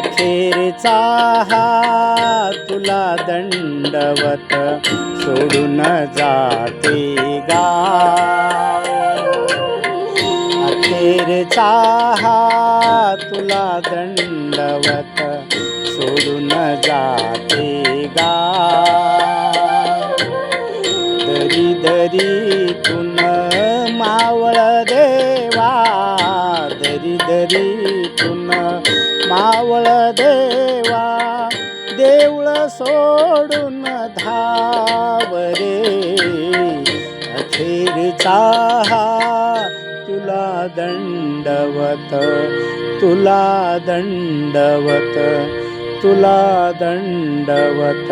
अखेरचा हा तुला दंडवत सोडून जाते गाव। अखेरचा हा तुला दंडवत सोडून जाते गाव। दरी दरीतून मावळ देवा, दरी दरीतून मावळ देवा, देऊळ सोडून धाव रे। अखेरचा हा तुला दंडवत, तुला दंडवत, तुला दंडवत।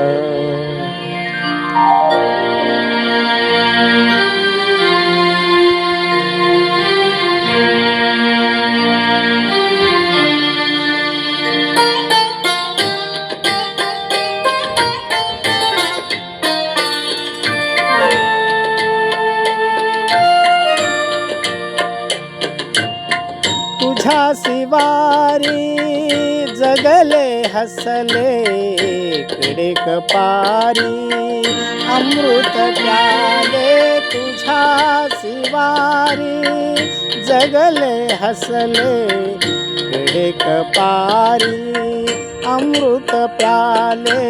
तुझ्या शिवारी जगले हसले कडे कपारी, अमृत प्याले तुझ्या शिवारी जगले हसले कडे कपारी, अमृत प्याले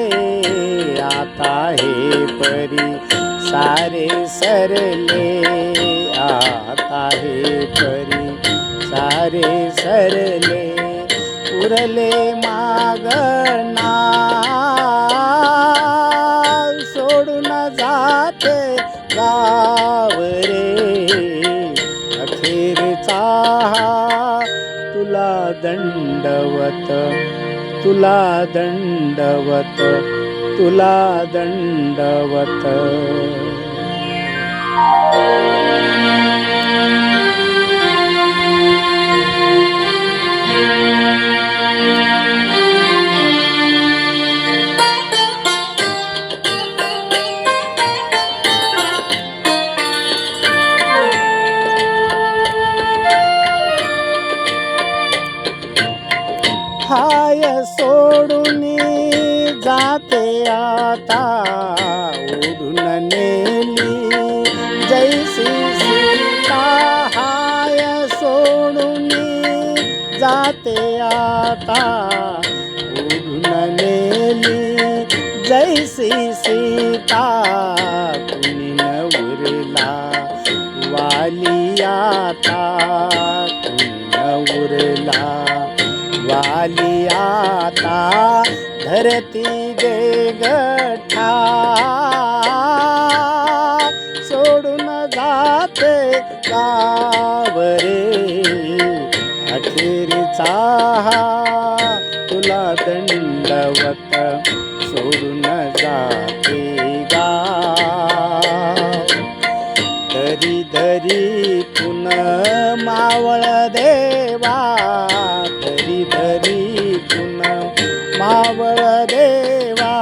आता हे परी सारे सरले, आता हे परी सारे सरले, उरले मागना सोडून जाते गाव रे। अखेरचा हा तुला दंडवत, तुला दंडवत, तुला दंडवत। हाय सोडून जाते आता ओढून नेली जैसी सीता, हाय सोडून जाते आता ओढून नेली जैसी सीता, कुणी न उरला वाली आता, कुणी न उरला वाली आता, धरती देगठा सोडून जाते गाव रे। अखेरचा हा तुला दंडवत सोडून जाते गाव। दरी दरीतून मावळ देवा, दरी दरीतून मावळ देवा,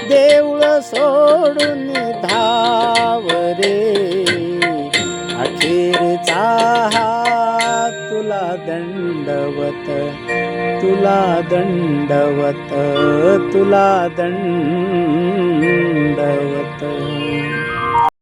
देऊळ सोडून धाव रे। अखेरचा हा तुला दंडवत, तुला दंडवत, तुला दंड